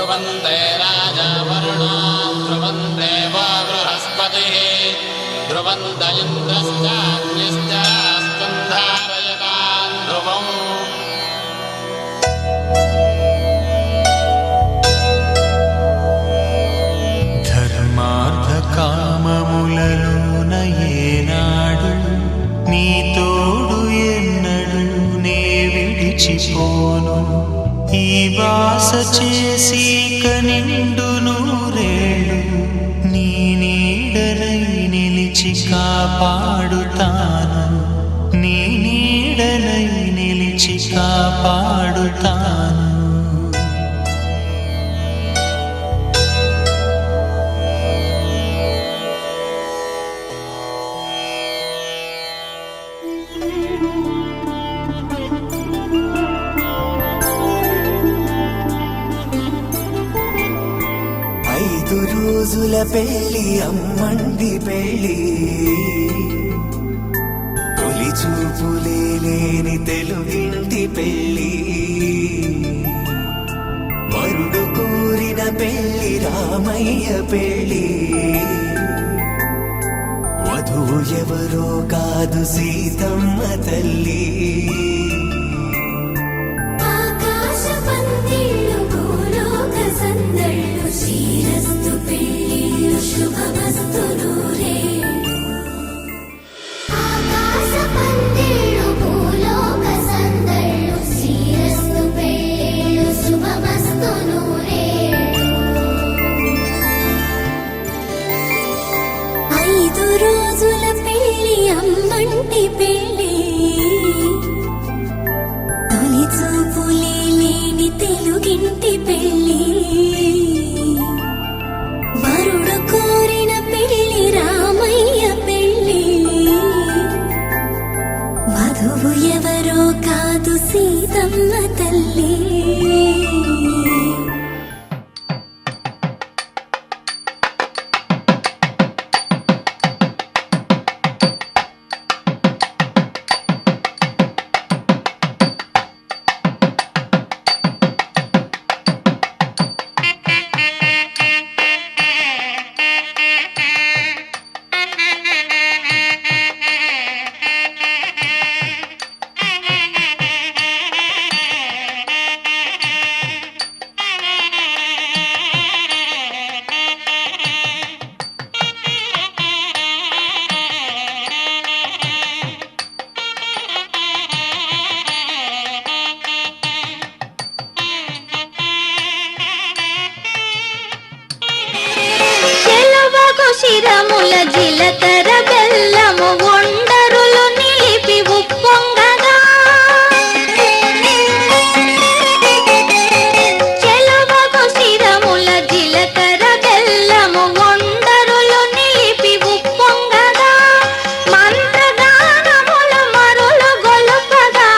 ध्रुवन्ते राजा वरुणो ध्रुवं देवो बृहस्पतिः ध्रुवन्त इन्द्रश्चाग्निश्च स्कन्धारयतां ध्रुवम् ధర్మార్థకామములలోన ఏనాడు నీ తోడు ఎన్నడు నే విడిచిపోను ఈ వాస చేసి కనిండు నూరేళ్ళు నీ నీడనై నిలిచి కాపాడుతాను నీ నీడనై నిలిచి కాపాడుతాను. ఐదు రోజుల పెళ్ళి అమ్మంది పెళ్ళి తొలి చూపులే లేని తెలుగింటి పెళ్ళి వరుడు కోరిన పెళ్ళి రామయ్య పెళ్ళి వధువు ఎవరో కాదు సీతమ్మ తల్లి. ఐదు రోజుల పెళ్ళి అమ్మంటి పెళ్ళి తొలి చూపులే లేని తెలుగింటి పెళ్ళి వరుడు కోరిన పెళ్ళి రామయ్య పెళ్ళి వధువు ఎవరో కాదు సీతమ్మ తల్లి. శిరముల జిలకర బెల్లము ఒండరులు నిలిపి ఉప్పొంగగా చెలవకు శిరముల జిలకర బెల్లము ఒండరులు నిలిపి ఉప్పొంగగా మంత్రగానముల మరులు గొలుపగా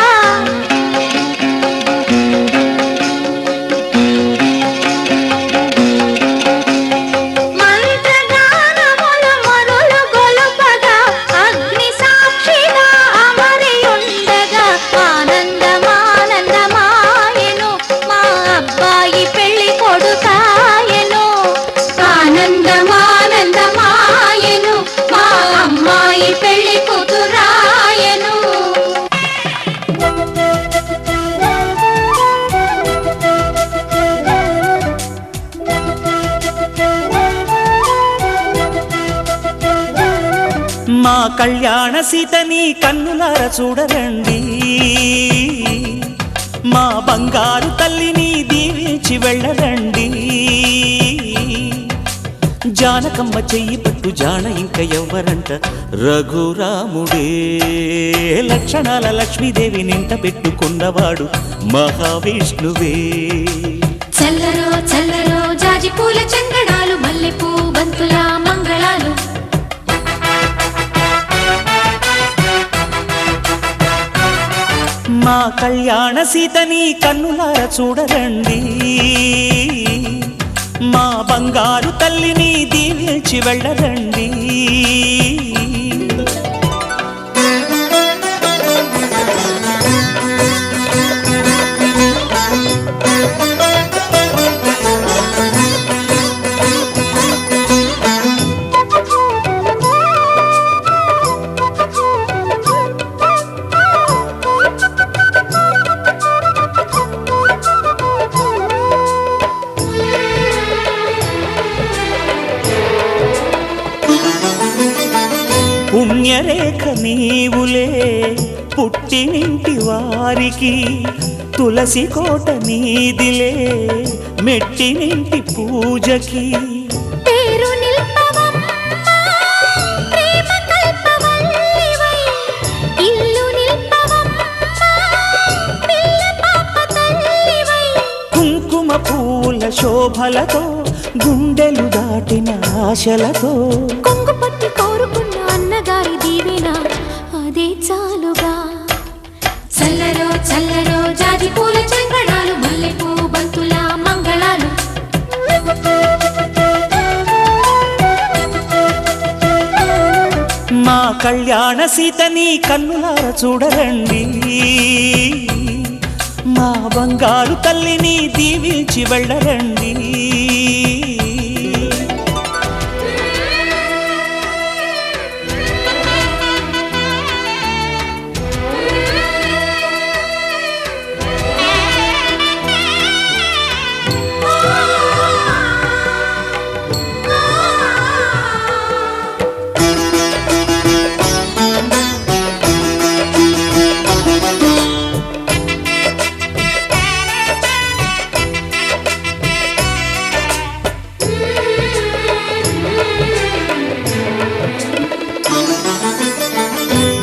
మా కళ్యాణ సీతని కన్నులార చూడరండి మా బంగారు తల్లిని దీవించి వెళ్ళరండి. జానకమ్మ చెయ్యి పట్టు జాన ఇంక ఎవ్వరంట రఘురాముడే లక్షణాల లక్ష్మీదేవి నింట పెట్టుకున్నవాడు మహావిష్ణువే. చల్లరో చల్లరో జాజి పూల చందనాలు మల్లెపూ బంతుల మంగళాలు మా కళ్యాణ సీతని కన్నులార చూడరండి మా బంగారు తల్లిని దీవించి వెళ్ళరండి. పుణ్యరేఖ నీవులే పుట్టినింటి వారికి, తులసి కోట నీదిలే మెట్టినింటి పూజకి. పేరు నిల్పవమ్మా ప్రేమ కల్పవల్లివై, ఇల్లు నిల్పవమ్మా పిల్ల పాప తల్లివై. కుంకుమ పూల శోభలతో గుండెలు దాటిన ఆశలతో, కొంగు పట్టి కోరుకున్న అన్నగారి దీవెన అదే చాలుగా. చల్లరో చల్లరో జాజి పూల చంగడాలు, మల్లెపూ బంతుల మంగళాలు. మా కళ్యాణ సీతని కన్నులార చూడరండి, మా బంగారు తల్లిని దీవించి వెళ్ళరండి.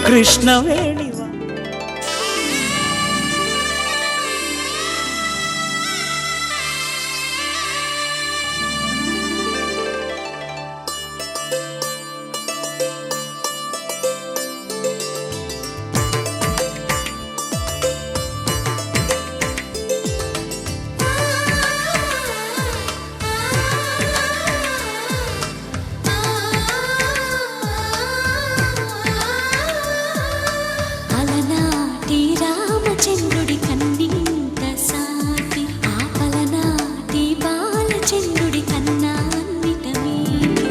కృష్ణవేణి అలనాటి రామచంద్రుడి కన్నింత సాటి, ఆపలనాటి బాలచంద్రుడి కన్నా అన్నిట మీది.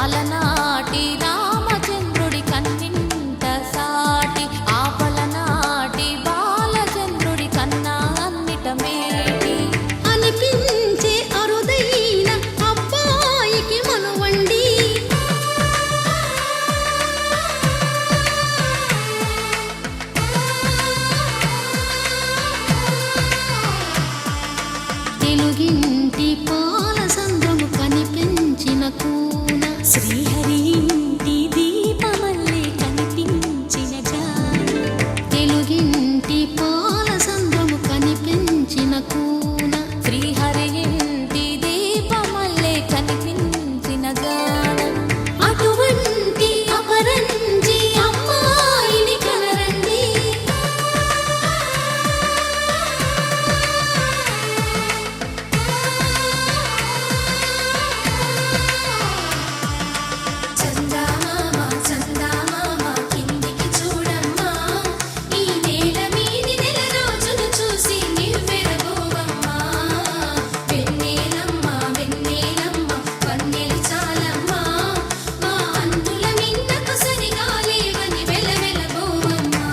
అలనాటి రామచంద్రుడి కన్నింత సాటి, ఆపలనాటి బాలచంద్రుడి కన్నా అన్నిట మేటి. అనిపించే అరుదైన అబ్బాయికి మనువండి, తెలుగింటి పాల సంద్రము కనిపించిన కూన, శ్రీహరి ఇంటి దీపమల్లే కనిపించిన జాన. తెలుగింటి పాల సంద్రము కనిపించిన కూన, శ్రీహరి ఇంటి దీపమల్లే కనిపించిన గాన. అటువంటి అపరంజి అమ్మాయిని కనరండి, చందమామ చందమామ కిందికి చూడమ్మా, ఈ నేల మీది నెల రోజులు చూసి నివ్వెరబోవమ్మా. వెన్నెలమ్మ వెన్నెలమ్మ వన్నెలు చాలమ్మా, మా అందుల మిన్నకు సరిగా లేవని వెలవెలబోవమ్మా.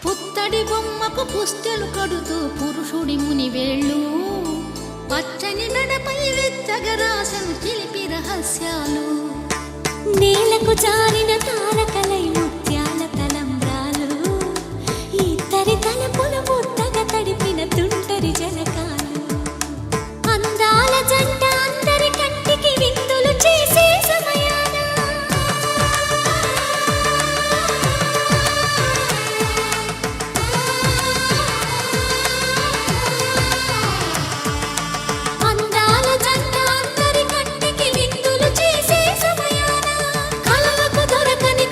పుత్తడి బొమ్మకు పుస్తెలు కడుతూ పురుషుడి ముని వేళ్ళు, పచ్చని నడపై వెచ్చగరాసను చిలిపి రహస్యాలు. నేలకు జారిన తారకలై ముత్యాల తలంబ్రాలు, ఇద్దరి తలపుల ముద్దగా తడిపిన తుంటరి జలకాలు. అందాల జంట అందరి కంటికి విందులు చేసే సమయాన, అందాల జంట అందరి కంటికి విందులు చేసే సమయాన, కలలకు దొరకని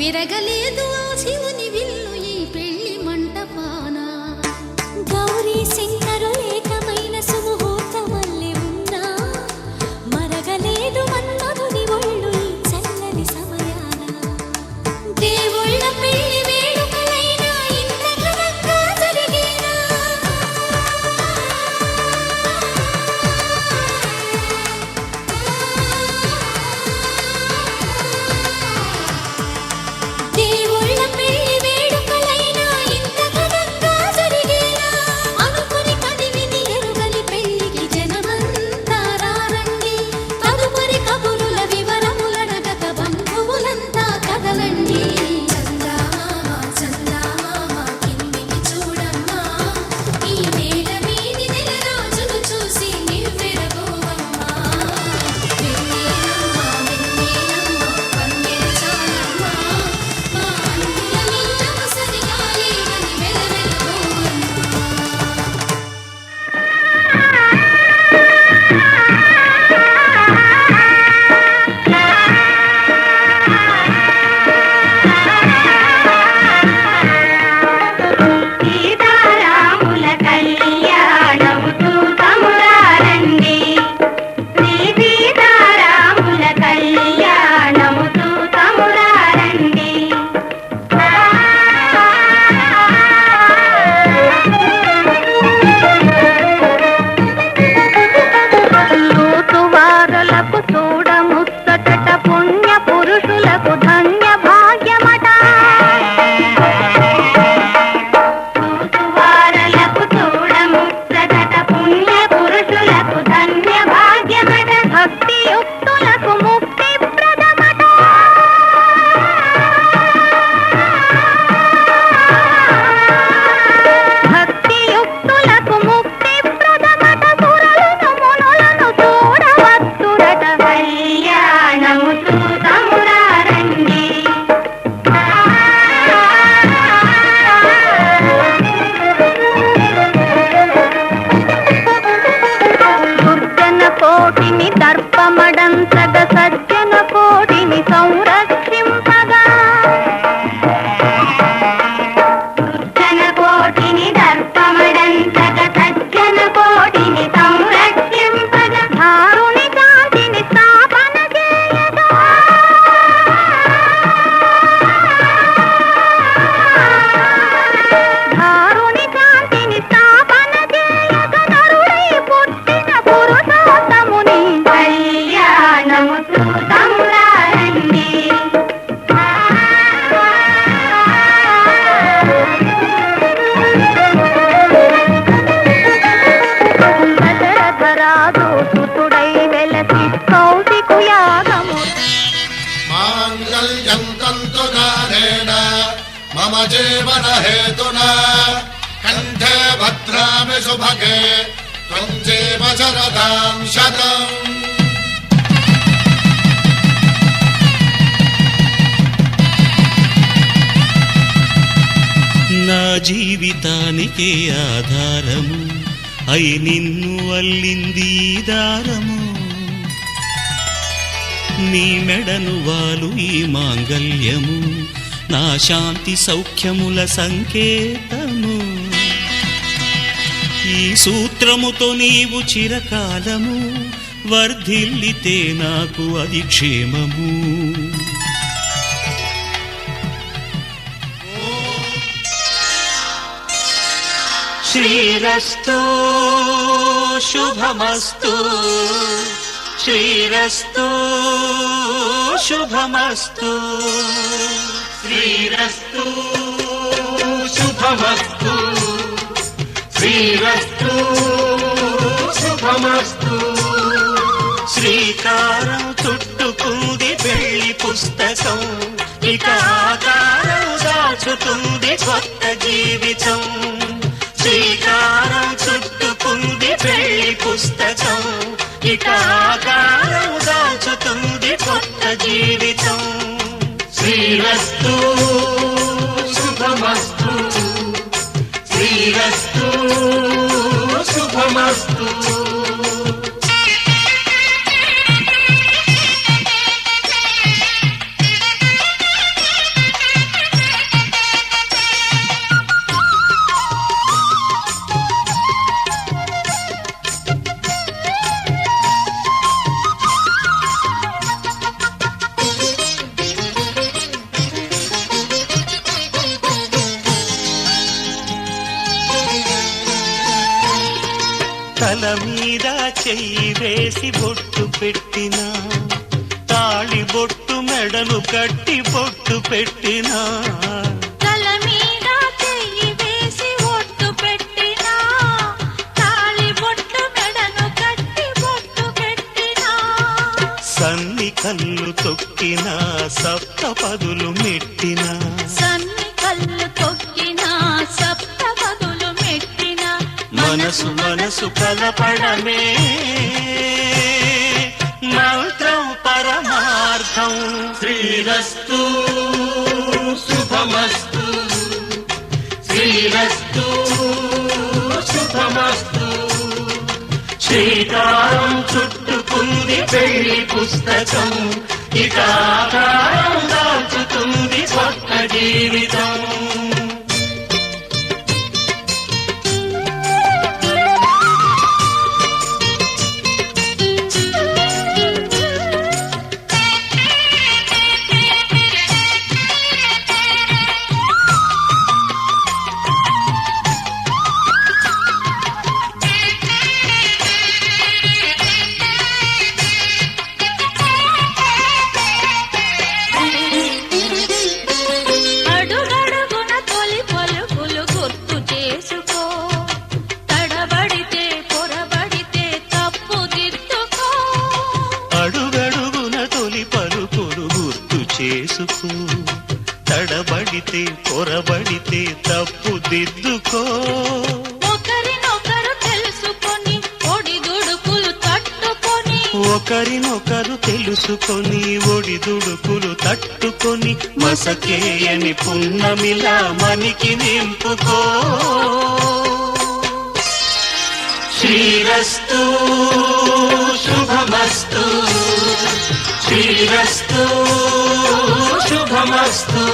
విరగలేదు ఆ శివుని విల్లు ఈ పెళ్లి మంటపాన. గౌరీ శంకరు ఏకమైన సుముహూర్తమల్లె ఉన్నా మరగలేదు మన్మధుని ఒళ్ళు ఈ చల్లని సమయాన. దేవుళ్ళ పెళ్లి వేడుకలైనా ఇంత ఘనంగా జరిగేనా? దేవుళ్ళ పెళ్లి వేడుకలైనా ఇంత ఘనంగా జరిగేనా? అనుకుని కదివిని ఎరుగని పెళ్లికి జనమంతా రారండి. తదుపరి కబురుల వివరములనగక బంధువులంతా కదలండి. చందామామ చందామామ కిందికి చూడమ్మా, ఈ నేల మీది నెల రోజులు చూసి నివ్వెరబోవమ్మా. వెన్నెలమ్మ వెన్నెలమ్మ వన్నెల చాలమ్మా, మా అన్నుల నిండము సరిగా లేవని వెలవెలబోవమ్మా. సీతారాముల కళ్యాణము చూతమురారండి, శ్రీ సీతారాముల కళ్యాణము చూతమురారండి. చూతువారులకు చూడముచ్చట పుణ్య పురుషులకు ధన్య భాగ్యమట. చూతువారులకు చూడముచ్చట పుణ్య పురుషులకు ధన్య భాగ్యమట. భక్తియుక్తులకు ముక్తి ప్రదమట. భక్తియుక్తులకు ముక్తి ప్రదమట. సురలను మునులను చూడవచ్చురట కళ్యాణము చూతమురారండి. దుర్జన కోటిని దర్పమడంతగ సజ్జన కోటిని సంరక్షింపగా. దుర్జన కోటిని దర్పమడంతగ సజ్జన కోటిని సంరక్షింపగా. ధారుని శాంతిని స్థాపన చేయగా. ధారుని శాంతిని స్థాపన చేయగా. నరుడై పుట్టిన పురుషోత్తముని కళ్యాణము చూతమురారండి. దశరథరాజు సుతుడై వెలసి కౌశికు యాగము మాంగళ్యం తంతునానేన మమ జీవన హేతునా కంఠే భద్రామి శుభగే త్వం జీవ శరదాం శతం. నా జీవితానికే ఆధారము అయి నిన్ను అల్లింది ఈ దారము. నీ మెడను వాలు ఈ మాంగల్యము నా శాంతి సౌఖ్యముల సంకేతము. ఈ సూత్రముతో నీవు చిరకాలము వర్ధిల్లితే నాకు అది క్షేమము. శ్రీరస్తు శుభమస్తు, శ్రీరస్తు శుభమస్తు, శ్రీరస్తు శుభమస్తు, శ్రీరస్తు శుభమస్తు. శ్రీకారం చుట్టుకుంది పెళ్లి పుస్తకం, ఇక ఆకారం దాచుతుంది కొత్త జీవితం. శ్రీకారం చుట్టుకుంది పెళ్లి పుస్తకం, ఇక ఆకారం దాచుతుంది కొత్త జీవితం. శ్రీరస్తు శుభమస్తు, శ్రీరస్తు శుభమస్తు. చెయ్యి వేసి బొట్టు పెట్టినా, తాళి బొట్టు మెడను కట్టి బొట్టు పెట్టినా, తల మీద చెయ్యి వేసి ఒట్టు పెట్టినా, తాళి బొట్టు మెడను కట్టి బొట్టు పెట్టినా, సన్ని కళ్ళు తొక్కినా సప్తపదులు మెట్టినా, సన్ని కళ్ళు తొక్కినా సప్తపదులు మెట్టినా, మనసు మనసు కలపడమే మంత్రం పరమార్థం. శ్రీరస్తు శుభమస్తు, శ్రీరస్తు శుభమస్తు. శ్రీకారం చుట్టుకుంది పెళ్లి పుస్తకం, ఇక ఆకారం దాచుతుంది కొత్త జీవితం. అడుగడుగున తొలి పలుకులు గుర్తు చేసుకో, తడబడితే పొరబడితే తప్పు దిద్దుకో, అడుగడుగున తొలి పలుకులు గుర్తు చేసుకో, తడబడితే పొరబడితే తప్పు దిద్దుకో. ఒకరినొకరు తెలుసుకొని ఒడిదుడుకులు తట్టుకొని, ఒకరినొకరు తెలుసుకొని ఒడిదుడుకులు తట్టుకొని, మసకేయని పున్నమిలా మనికి నింపుకో. శ్రీరస్తు శుభమస్తు, శ్రీరస్తు శుభమస్తు.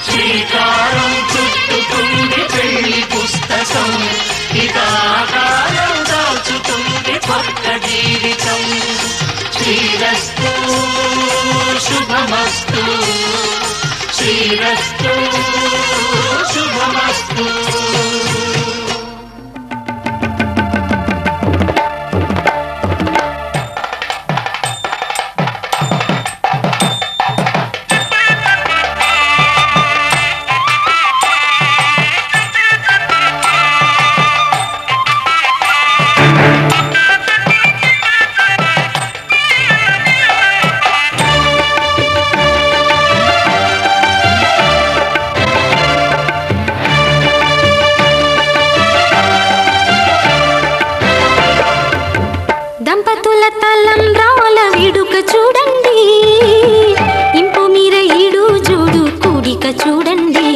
శ్రీకారం చుట్టుకుంది పెళ్లి పుస్తకం, ఇక ఆకారం దాచుతుంది కొత్త జీవితం. శ్రీరస్తు శుభమస్తు, శ్రీరస్తు శుభమస్తు. దంపతుల తలంబ్రాల విడుక చూడండి, ఇంపు మీర ఈడు జోడు కూడిక చూడండి.